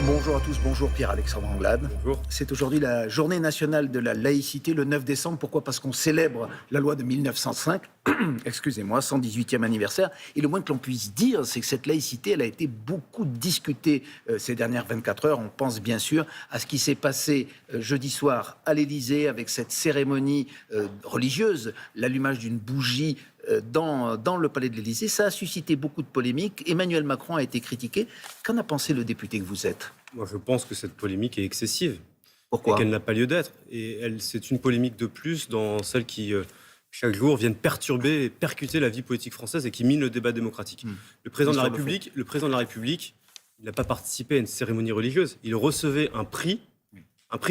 Bonjour à tous, bonjour Pierre-Alexandre Anglade. Bonjour. C'est aujourd'hui la journée nationale de la laïcité, le 9 décembre. Pourquoi ? Parce qu'on célèbre la loi de 1905, excusez-moi, 118e anniversaire. Et le moins que l'on puisse dire, c'est que cette laïcité, elle a été beaucoup discutée ces dernières 24 heures. On pense bien sûr à ce qui s'est passé jeudi soir à l'Élysée avec cette cérémonie religieuse, l'allumage d'une bougie dans le palais de l'Élysée. Ça a suscité beaucoup de polémiques. Emmanuel Macron a été critiqué. Qu'en a pensé le député que vous êtes ? Moi, je pense que cette polémique est excessive. Pourquoi ? Et qu'elle n'a pas lieu d'être. Et c'est une polémique de plus dans celles qui, chaque jour, viennent perturber et percuter la vie politique française et qui minent le débat démocratique. Le président de la République, il n'a pas participé à une cérémonie religieuse. Il recevait un prix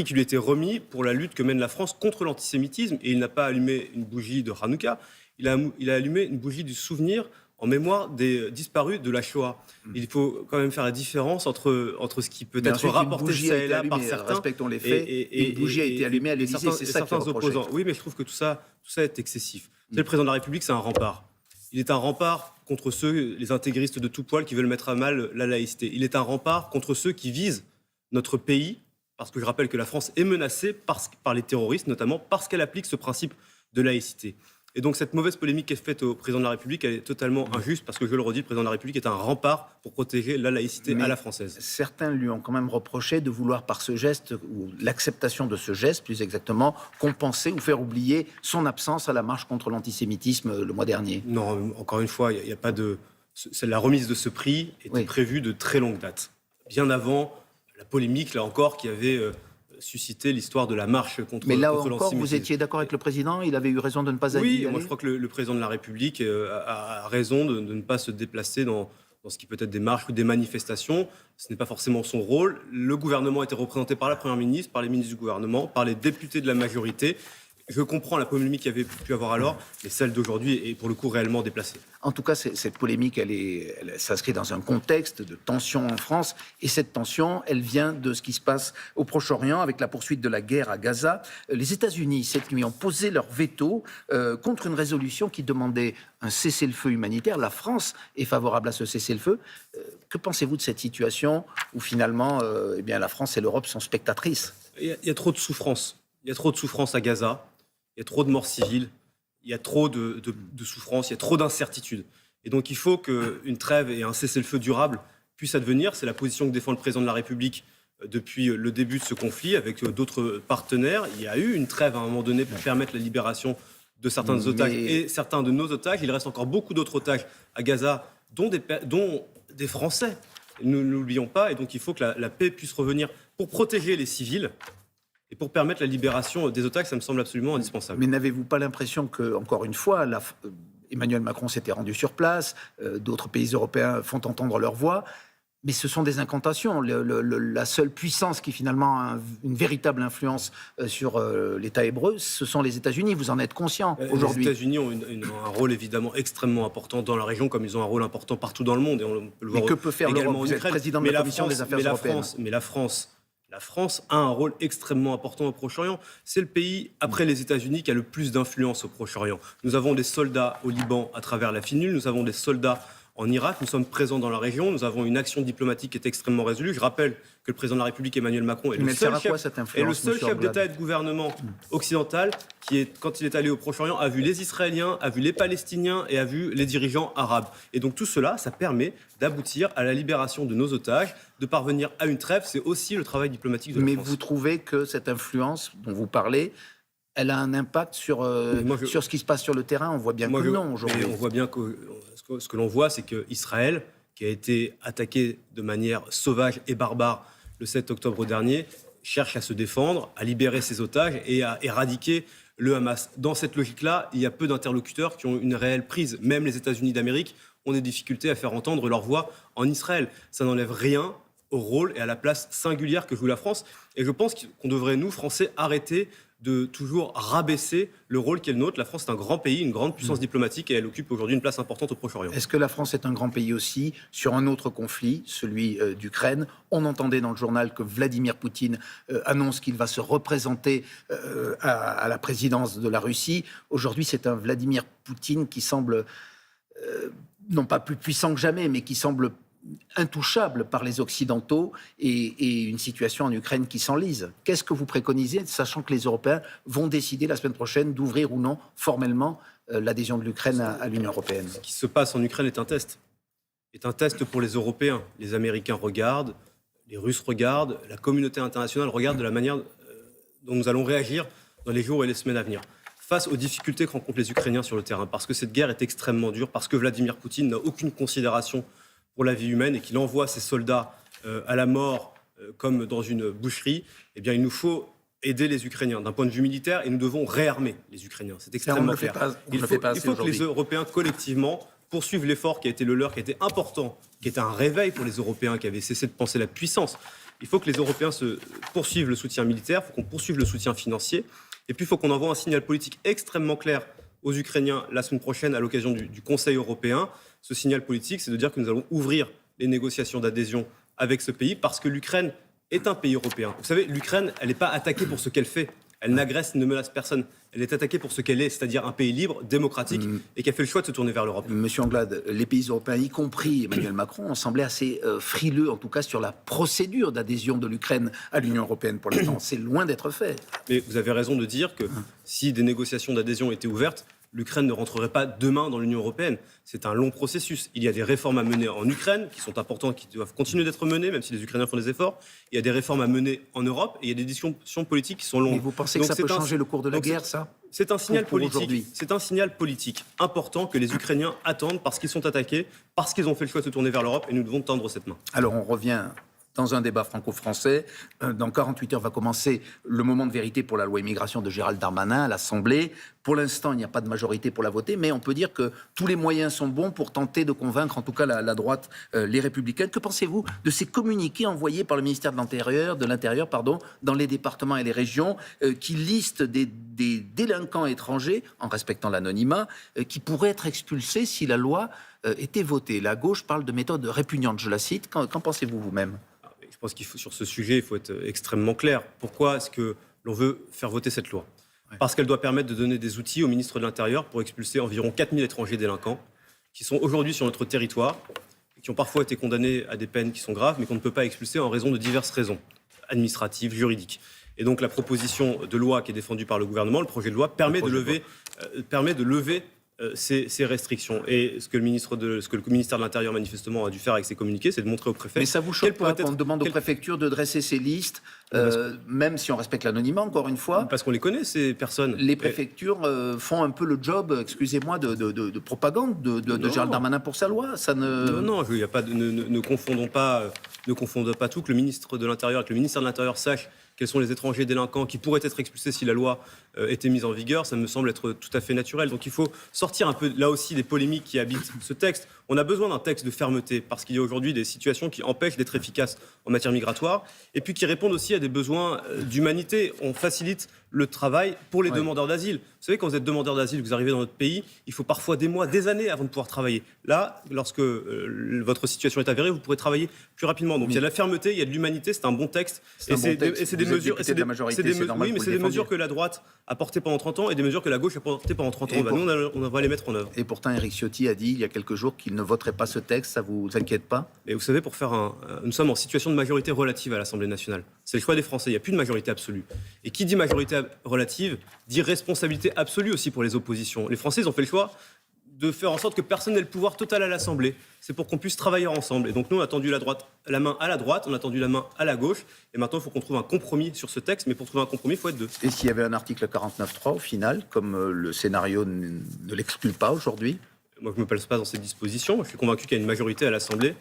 qui lui était remis pour la lutte que mène la France contre l'antisémitisme. Et il n'a pas allumé une bougie de Hanouka. Il a allumé une bougie du souvenir en mémoire des disparus de la Shoah. Il faut quand même faire la différence entre ce qui peut être rapporté ça et là par certains. Respectons les faits. Et une bougie a été allumée à l'Élysée, c'est ça qui est reproché. Opposants. Oui, mais je trouve que tout ça est excessif. C'est le président de la République, c'est un rempart. Il est un rempart contre les intégristes de tout poil qui veulent mettre à mal la laïcité. Il est un rempart contre ceux qui visent notre pays, parce que je rappelle que la France est menacée par les terroristes, notamment parce qu'elle applique ce principe de laïcité. Et donc cette mauvaise polémique qui est faite au président de la République, elle est totalement injuste parce que, je le redis, le président de la République est un rempart pour protéger la laïcité à la française. Certains lui ont quand même reproché de vouloir par ce geste, ou l'acceptation de ce geste plus exactement, compenser ou faire oublier son absence à la marche contre l'antisémitisme le mois dernier. Non, encore une fois, il n'y a pas de... La remise de ce prix était prévue de très longue date. Bien avant la polémique, là encore, qui avait... susciter l'histoire de la marche contre l'antisémitisme. Mais là encore, vous étiez d'accord avec le président ? Il avait eu raison de ne pas aller ? Oui, moi je crois que le président de la République a raison de ne pas se déplacer dans ce qui peut être des marches ou des manifestations. Ce n'est pas forcément son rôle. Le gouvernement était représenté par la Première ministre, par les ministres du gouvernement, par les députés de la majorité. Je comprends la polémique qu'il y avait pu avoir alors, mais celle d'aujourd'hui est pour le coup réellement déplacée. En tout cas, cette polémique, elle s'inscrit dans un contexte de tension en France. Et cette tension, elle vient de ce qui se passe au Proche-Orient avec la poursuite de la guerre à Gaza. Les États-Unis, cette nuit, ont posé leur veto contre une résolution qui demandait un cessez-le-feu humanitaire. La France est favorable à ce cessez-le-feu. Que pensez-vous de cette situation où finalement la France et l'Europe sont spectatrices ? Il y a trop de souffrance. Il y a trop de souffrance à Gaza. Il y a trop de morts civiles, il y a trop de souffrance, il y a trop d'incertitudes. Et donc il faut qu'une trêve et un cessez-le-feu durable puissent advenir. C'est la position que défend le président de la République depuis le début de ce conflit avec d'autres partenaires. Il y a eu une trêve à un moment donné pour permettre la libération de certains des otages et certains de nos otages. Il reste encore beaucoup d'autres otages à Gaza, dont des Français. Ne l'oublions pas. Et donc il faut que la paix puisse revenir pour protéger les civils. Et pour permettre la libération des otages, ça me semble absolument indispensable. Mais n'avez-vous pas l'impression que, encore une fois, Emmanuel Macron s'était rendu sur place, d'autres pays européens font entendre leur voix, mais ce sont des incantations. La seule puissance qui finalement a une véritable influence sur l'État hébreu, ce sont les États-Unis. Vous en êtes conscient aujourd'hui ? Les États-Unis ont un rôle évidemment extrêmement important dans la région, comme ils ont un rôle important partout dans le monde. Et on peut le voir. Mais que peut faire l'Europe ? Vous êtes président de la Commission des Affaires européennes. Mais la France a un rôle extrêmement important au Proche-Orient. C'est le pays, après les États-Unis, qui a le plus d'influence au Proche-Orient. Nous avons des soldats au Liban à travers la FINUL, nous avons des soldats en Irak, nous sommes présents dans la région, nous avons une action diplomatique qui est extrêmement résolue. Je rappelle que le président de la République, Emmanuel Macron, est le seul chef d'État et de gouvernement occidental qui, quand il est allé au Proche-Orient, a vu les Israéliens, a vu les Palestiniens et a vu les dirigeants arabes. Et donc tout cela, ça permet d'aboutir à la libération de nos otages, de parvenir à une trêve. C'est aussi le travail diplomatique de la France. Mais vous trouvez que cette influence dont vous parlez, elle a un impact sur ce qui se passe sur le terrain ? On voit bien que non aujourd'hui. On voit bien que ce que l'on voit, c'est qu'Israël, qui a été attaqué de manière sauvage et barbare le 7 octobre dernier, cherche à se défendre, à libérer ses otages et à éradiquer le Hamas. Dans cette logique-là, il y a peu d'interlocuteurs qui ont une réelle prise. Même les États-Unis d'Amérique ont des difficultés à faire entendre leur voix en Israël. Ça n'enlève rien au rôle et à la place singulière que joue la France. Et je pense qu'on devrait, nous, Français, arrêter de toujours rabaisser le rôle qui est le nôtre. La France est un grand pays, une grande puissance diplomatique et elle occupe aujourd'hui une place importante au Proche-Orient. Est-ce que la France est un grand pays aussi sur un autre conflit, celui d'Ukraine ? On entendait dans le journal que Vladimir Poutine annonce qu'il va se représenter à la présidence de la Russie. Aujourd'hui, c'est un Vladimir Poutine qui semble, non pas plus puissant que jamais, mais qui semble intouchable par les Occidentaux et une situation en Ukraine qui s'enlise. Qu'est-ce que vous préconisez, sachant que les Européens vont décider la semaine prochaine d'ouvrir ou non formellement l'adhésion de l'Ukraine à l'Union européenne? Ce qui se passe en Ukraine est un test. Est un test pour les Européens. Les Américains regardent, les Russes regardent, la communauté internationale regarde de la manière dont nous allons réagir dans les jours et les semaines à venir, face aux difficultés que rencontrent les Ukrainiens sur le terrain, parce que cette guerre est extrêmement dure, parce que Vladimir Poutine n'a aucune considération pour la vie humaine et qu'il envoie ses soldats à la mort comme dans une boucherie. Eh bien, il nous faut aider les Ukrainiens d'un point de vue militaire et nous devons réarmer les Ukrainiens. C'est extrêmement clair. Il faut que les Européens, collectivement, poursuivent l'effort qui a été le leur, qui a été important, qui était un réveil pour les Européens qui avaient cessé de penser la puissance. Il faut que les Européens poursuivent le soutien militaire, il faut qu'on poursuive le soutien financier. Et puis, il faut qu'on envoie un signal politique extrêmement clair aux Ukrainiens la semaine prochaine à l'occasion du Conseil européen. Ce signal politique, c'est de dire que nous allons ouvrir les négociations d'adhésion avec ce pays parce que l'Ukraine est un pays européen. Vous savez, l'Ukraine, elle n'est pas attaquée pour ce qu'elle fait. Elle n'agresse, ne menace personne. Elle est attaquée pour ce qu'elle est, c'est-à-dire un pays libre, démocratique, et qui a fait le choix de se tourner vers l'Europe. Monsieur Anglade, les pays européens, y compris Emmanuel Macron, ont semblé assez frileux, en tout cas sur la procédure d'adhésion de l'Ukraine à l'Union européenne pour l'instant. C'est loin d'être fait. Mais vous avez raison de dire que si des négociations d'adhésion étaient ouvertes, l'Ukraine ne rentrerait pas demain dans l'Union européenne. C'est un long processus. Il y a des réformes à mener en Ukraine qui sont importantes, qui doivent continuer d'être menées, même si les Ukrainiens font des efforts. Il y a des réformes à mener en Europe et il y a des discussions politiques qui sont longues. Mais vous pensez que ça peut changer le cours de la guerre, ça ? C'est un signal politique. C'est un signal politique important que les Ukrainiens attendent parce qu'ils sont attaqués, parce qu'ils ont fait le choix de se tourner vers l'Europe et nous devons tendre cette main. Alors on revient dans un débat franco-français. Dans 48 heures va commencer le moment de vérité pour la loi immigration de Gérald Darmanin à l'Assemblée. Pour l'instant, il n'y a pas de majorité pour la voter, mais on peut dire que tous les moyens sont bons pour tenter de convaincre, en tout cas la droite, les Républicains. Que pensez-vous de ces communiqués envoyés par le ministère de l'Intérieur, dans les départements et les régions, qui listent des délinquants étrangers, en respectant l'anonymat, qui pourraient être expulsés si la loi était votée? La gauche parle de méthode répugnante, je la cite. Qu'en pensez-vous vous-même? Je pense sur ce sujet, il faut être extrêmement clair. Pourquoi est-ce que l'on veut faire voter cette loi ? Parce qu'elle doit permettre de donner des outils au ministre de l'Intérieur pour expulser environ 4000 étrangers délinquants qui sont aujourd'hui sur notre territoire et qui ont parfois été condamnés à des peines qui sont graves, mais qu'on ne peut pas expulser en raison de diverses raisons administratives, juridiques. Et donc la proposition de loi qui est défendue par le gouvernement, le projet de loi, permet de lever ces restrictions. Et ce que le ministère de l'Intérieur manifestement a dû faire avec ses communiqués, c'est de montrer aux préfets... Mais ça vous choque pas qu'on demande aux préfectures de dresser ces listes, même si on respecte l'anonymat, encore une fois? Parce qu'on les connaît, ces personnes. Les préfectures font un peu le job, excusez-moi, de propagande de Gérald Darmanin pour sa loi. Ça ne... Non, il y a pas ne confondons pas tout. Que le ministre de l'Intérieur et que le ministère de l'Intérieur sachent quels sont les étrangers délinquants qui pourraient être expulsés si la loi était mise en vigueur, ça me semble être tout à fait naturel. Donc il faut sortir un peu, là aussi, des polémiques qui habitent ce texte. On a besoin d'un texte de fermeté, parce qu'il y a aujourd'hui des situations qui empêchent d'être efficaces en matière migratoire, et puis qui répondent aussi à des besoins d'humanité. On facilite le travail pour les demandeurs d'asile. Vous savez, quand vous êtes demandeur d'asile, vous arrivez dans notre pays, il faut parfois des mois, des années avant de pouvoir travailler. Là, lorsque votre situation est avérée, vous pourrez travailler plus rapidement. Donc il y a de la fermeté, il y a de l'humanité, c'est un bon texte. Et c'est des mesures, c'est des mesures que la droite a portées pendant 30 ans et des mesures que la gauche a portées pendant 30 ans. Nous, on va les mettre en œuvre. Et pourtant, Éric Ciotti a dit il y a quelques jours qu'il ne voterait pas ce texte. Ça vous inquiète pas? Et vous savez, nous sommes en situation de majorité relative à l'Assemblée nationale. C'est le choix des Français. Il n'y a plus de majorité absolue. Et qui dit majorité relative dit responsabilité absolue aussi pour les oppositions. Les Français, ils ont fait le choix de faire en sorte que personne n'ait le pouvoir total à l'Assemblée. C'est pour qu'on puisse travailler ensemble. Et donc nous, on a tendu la main à la droite, on a tendu la main à la gauche. Et maintenant, il faut qu'on trouve un compromis sur ce texte. Mais pour trouver un compromis, il faut être deux. Et s'il y avait un article 49.3 au final, comme le scénario ne l'exclut pas aujourd'hui? Moi, je ne me place pas dans ces dispositions. Je suis convaincu qu'il y a une majorité à l'Assemblée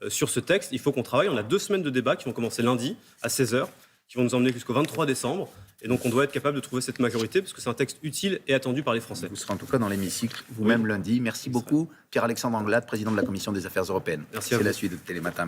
sur ce texte. Il faut qu'on travaille. On a 2 semaines de débat qui vont commencer lundi à 16h, qui vont nous emmener jusqu'au 23 décembre. Et donc, on doit être capable de trouver cette majorité, parce que c'est un texte utile et attendu par les Français. Vous serez en tout cas dans l'hémicycle vous-même lundi. Merci beaucoup, Pierre-Alexandre Anglade, président de la Commission des Affaires européennes. Merci à vous. C'est la suite de Télématin.